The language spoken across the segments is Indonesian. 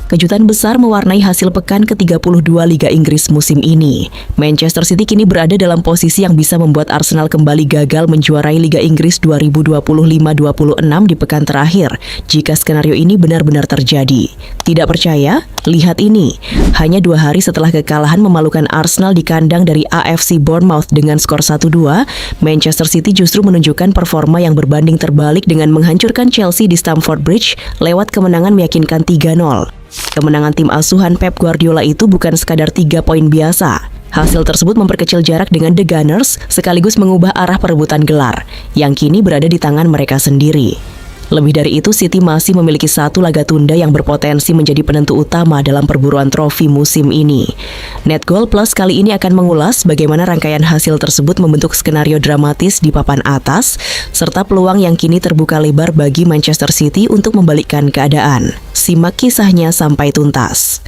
Kejutan besar mewarnai hasil pekan ke-32 Liga Inggris musim ini. Manchester City kini berada dalam posisi yang bisa membuat Arsenal kembali gagal menjuarai Liga Inggris 2025-26 di pekan terakhir, jika skenario ini benar-benar terjadi. Tidak percaya? Lihat ini. Hanya 2 hari setelah kekalahan memalukan Arsenal di kandang dari AFC Bournemouth dengan skor 1-2, Manchester City justru menunjukkan performa yang berbanding terbalik dengan menghancurkan Chelsea di Stamford Bridge lewat kemenangan meyakinkan 3-0. Kemenangan tim asuhan Pep Guardiola itu bukan sekadar 3 poin biasa. Hasil tersebut memperkecil jarak dengan The Gunners sekaligus mengubah arah perebutan gelar, yang kini berada di tangan mereka sendiri. Lebih dari itu, City masih memiliki 1 laga tunda yang berpotensi menjadi penentu utama dalam perburuan trofi musim ini. Net Goal Plus kali ini akan mengulas bagaimana rangkaian hasil tersebut membentuk skenario dramatis di papan atas, serta peluang yang kini terbuka lebar bagi Manchester City untuk membalikkan keadaan. Simak kisahnya sampai tuntas.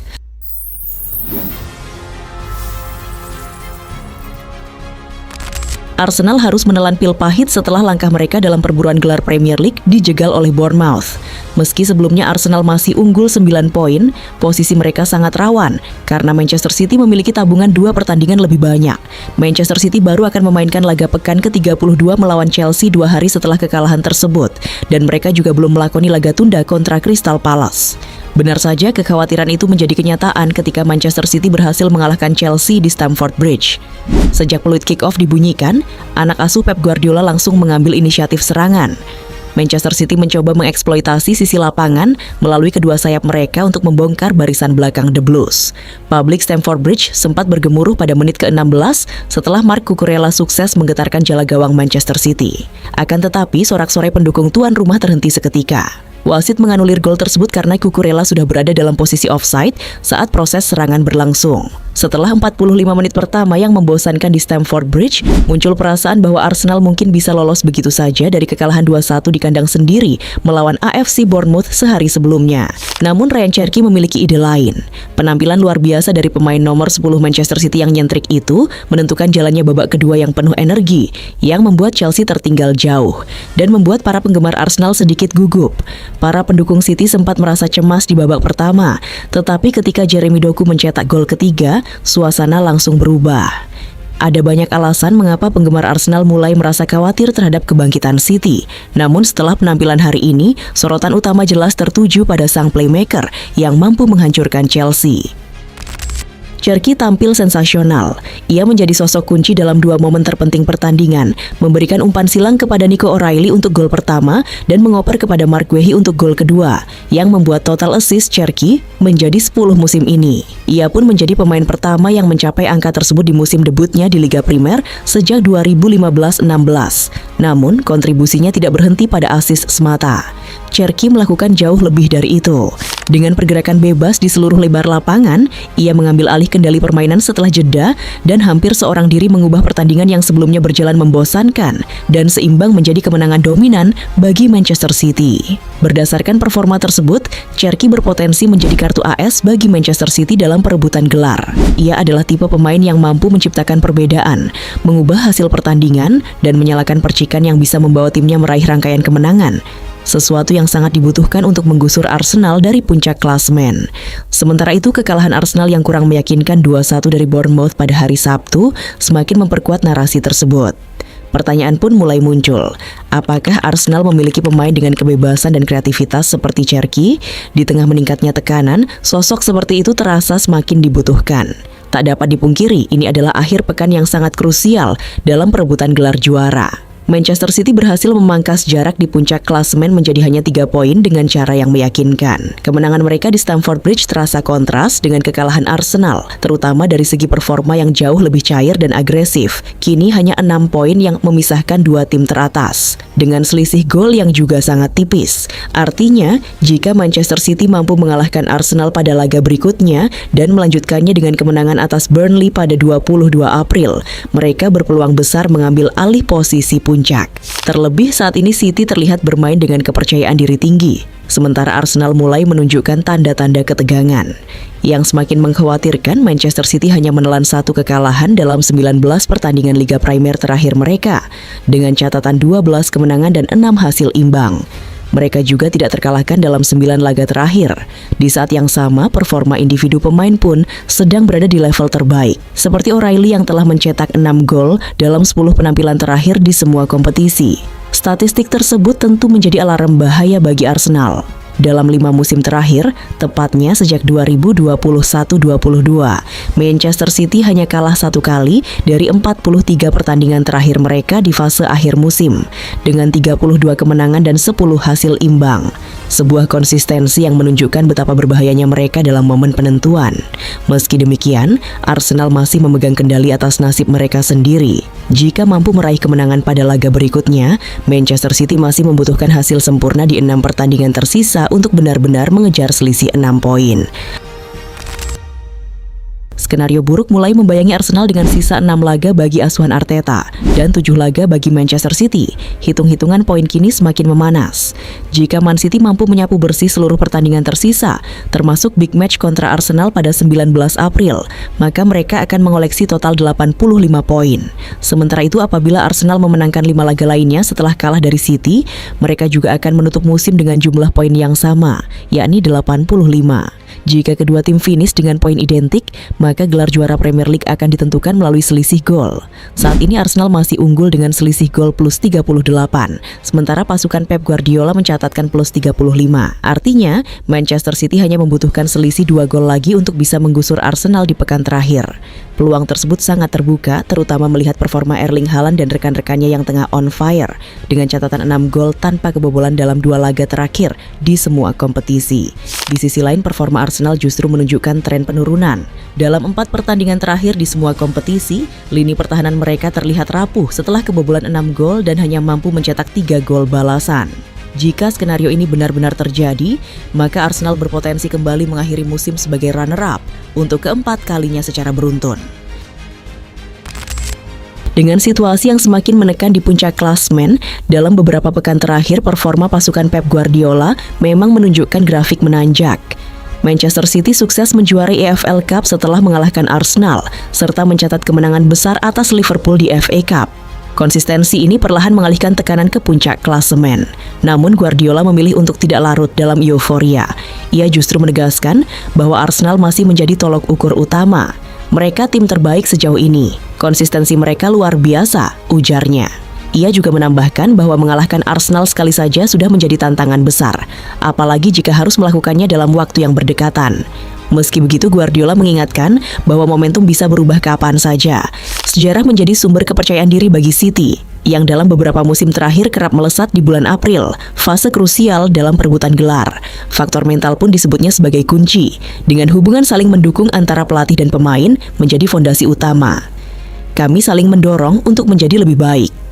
Arsenal harus menelan pil pahit setelah langkah mereka dalam perburuan gelar Premier League dijegal oleh Bournemouth. Meski sebelumnya Arsenal masih unggul 9 poin, posisi mereka sangat rawan karena Manchester City memiliki tabungan 2 pertandingan lebih banyak. Manchester City baru akan memainkan laga pekan ke-32 melawan Chelsea 2 hari setelah kekalahan tersebut, dan mereka juga belum melakoni laga tunda kontra Crystal Palace. Benar saja, kekhawatiran itu menjadi kenyataan ketika Manchester City berhasil mengalahkan Chelsea di Stamford Bridge. Sejak peluit kick-off dibunyikan, anak asuh Pep Guardiola langsung mengambil inisiatif serangan. Manchester City mencoba mengeksploitasi sisi lapangan melalui kedua sayap mereka untuk membongkar barisan belakang The Blues. Publik Stamford Bridge sempat bergemuruh pada menit ke-16 setelah Marc Cucurella sukses menggetarkan jala gawang Manchester City. Akan tetapi, sorak-sorai pendukung tuan rumah terhenti seketika. Wasit menganulir gol tersebut karena Cucurella sudah berada dalam posisi offside saat proses serangan berlangsung. Setelah 45 menit pertama yang membosankan di Stamford Bridge, muncul perasaan bahwa Arsenal mungkin bisa lolos begitu saja dari kekalahan 2-1 di kandang sendiri melawan AFC Bournemouth sehari sebelumnya. Namun Ryan Cherki memiliki ide lain. Penampilan luar biasa dari pemain nomor 10 Manchester City yang nyentrik itu menentukan jalannya babak kedua yang penuh energi, yang membuat Chelsea tertinggal jauh dan membuat para penggemar Arsenal sedikit gugup. Para pendukung City sempat merasa cemas di babak pertama, tetapi ketika Jeremy Doku mencetak gol ketiga, suasana langsung berubah. Ada banyak alasan mengapa penggemar Arsenal mulai merasa khawatir terhadap kebangkitan City. Namun setelah penampilan hari ini, sorotan utama jelas tertuju pada sang playmaker yang mampu menghancurkan Chelsea. Cherki tampil sensasional. Ia menjadi sosok kunci dalam 2 momen terpenting pertandingan, memberikan umpan silang kepada Nico O'Reilly untuk gol pertama dan mengoper kepada Mark Guehi untuk gol kedua, yang membuat total assist Cherki menjadi 10 musim ini. Ia pun menjadi pemain pertama yang mencapai angka tersebut di musim debutnya di Liga Primer sejak 2015-16. Namun, kontribusinya tidak berhenti pada assist semata. Cherki melakukan jauh lebih dari itu. Dengan pergerakan bebas di seluruh lebar lapangan, ia mengambil alih kendali permainan setelah jeda dan hampir seorang diri mengubah pertandingan yang sebelumnya berjalan membosankan dan seimbang menjadi kemenangan dominan bagi Manchester City. Berdasarkan performa tersebut, Cherki berpotensi menjadi kartu AS bagi Manchester City dalam perebutan gelar. Ia adalah tipe pemain yang mampu menciptakan perbedaan, mengubah hasil pertandingan, dan menyalakan percikan yang bisa membawa timnya meraih rangkaian kemenangan. Sesuatu yang sangat dibutuhkan untuk menggusur Arsenal dari puncak klasemen. Sementara itu, kekalahan Arsenal yang kurang meyakinkan 2-1 dari Bournemouth pada hari Sabtu semakin memperkuat narasi tersebut. Pertanyaan pun mulai muncul. Apakah Arsenal memiliki pemain dengan kebebasan dan kreativitas seperti Cherki? Di tengah meningkatnya tekanan, sosok seperti itu terasa semakin dibutuhkan. Tak dapat dipungkiri, ini adalah akhir pekan yang sangat krusial dalam perebutan gelar juara. Manchester City berhasil memangkas jarak di puncak klasemen menjadi hanya 3 poin dengan cara yang meyakinkan. Kemenangan mereka di Stamford Bridge terasa kontras dengan kekalahan Arsenal, terutama dari segi performa yang jauh lebih cair dan agresif. Kini hanya 6 poin yang memisahkan 2 tim teratas, dengan selisih gol yang juga sangat tipis. Artinya, jika Manchester City mampu mengalahkan Arsenal pada laga berikutnya dan melanjutkannya dengan kemenangan atas Burnley pada 22 April, mereka berpeluang besar mengambil alih posisi puncak. Terlebih saat ini City terlihat bermain dengan kepercayaan diri tinggi, sementara Arsenal mulai menunjukkan tanda-tanda ketegangan. Yang semakin mengkhawatirkan, Manchester City hanya menelan 1 kekalahan dalam 19 pertandingan Liga Primer terakhir mereka, dengan catatan 12 kemenangan dan 6 hasil imbang. Mereka juga tidak terkalahkan dalam 9 laga terakhir. Di saat yang sama, performa individu pemain pun sedang berada di level terbaik. Seperti O'Reilly yang telah mencetak 6 gol dalam 10 penampilan terakhir di semua kompetisi. Statistik tersebut tentu menjadi alarm bahaya bagi Arsenal. Dalam 5 musim terakhir, tepatnya sejak 2021-22, Manchester City hanya kalah 1 kali dari 43 pertandingan terakhir mereka di fase akhir musim, dengan 32 kemenangan dan 10 hasil imbang. Sebuah konsistensi yang menunjukkan betapa berbahayanya mereka dalam momen penentuan. Meski demikian, Arsenal masih memegang kendali atas nasib mereka sendiri. Jika mampu meraih kemenangan pada laga berikutnya, Manchester City masih membutuhkan hasil sempurna di 6 pertandingan tersisa untuk benar-benar mengejar selisih 6 poin. Skenario buruk mulai membayangi Arsenal dengan sisa 6 laga bagi asuhan Arteta dan 7 laga bagi Manchester City. Hitung-hitungan poin kini semakin memanas. Jika Man City mampu menyapu bersih seluruh pertandingan tersisa, termasuk big match kontra Arsenal pada 19 April, maka mereka akan mengoleksi total 85 poin. Sementara itu, apabila Arsenal memenangkan 5 laga lainnya setelah kalah dari City, mereka juga akan menutup musim dengan jumlah poin yang sama, yakni 85. Jika kedua tim finish dengan poin identik, maka gelar juara Premier League akan ditentukan melalui selisih gol. Saat ini Arsenal masih unggul dengan selisih gol plus 38, sementara pasukan Pep Guardiola mencatatkan plus 35. Artinya, Manchester City hanya membutuhkan selisih 2 gol lagi untuk bisa menggusur Arsenal di pekan terakhir. Peluang tersebut sangat terbuka, terutama melihat performa Erling Haaland dan rekan-rekannya yang tengah on fire, dengan catatan 6 gol tanpa kebobolan dalam 2 laga terakhir di semua kompetisi. Di sisi lain, performa Arsenal justru menunjukkan tren penurunan. Dalam 4 pertandingan terakhir di semua kompetisi, lini pertahanan mereka terlihat rapuh setelah kebobolan 6 gol dan hanya mampu mencetak 3 gol balasan. Jika skenario ini benar-benar terjadi, maka Arsenal berpotensi kembali mengakhiri musim sebagai runner-up untuk keempat kalinya secara beruntun. Dengan situasi yang semakin menekan di puncak klasmen, dalam beberapa pekan terakhir performa pasukan Pep Guardiola memang menunjukkan grafik menanjak. Manchester City sukses menjuarai EFL Cup setelah mengalahkan Arsenal, serta mencatat kemenangan besar atas Liverpool di FA Cup. Konsistensi ini perlahan mengalihkan tekanan ke puncak klasemen. Namun Guardiola memilih untuk tidak larut dalam euforia. Ia justru menegaskan bahwa Arsenal masih menjadi tolok ukur utama. Mereka tim terbaik sejauh ini. Konsistensi mereka luar biasa, ujarnya. Ia juga menambahkan bahwa mengalahkan Arsenal sekali saja sudah menjadi tantangan besar, apalagi jika harus melakukannya dalam waktu yang berdekatan. Meski begitu, Guardiola mengingatkan bahwa momentum bisa berubah kapan saja. Sejarah menjadi sumber kepercayaan diri bagi City, yang dalam beberapa musim terakhir kerap melesat di bulan April, fase krusial dalam perebutan gelar. Faktor mental pun disebutnya sebagai kunci, dengan hubungan saling mendukung antara pelatih dan pemain menjadi fondasi utama. Kami saling mendorong untuk menjadi lebih baik.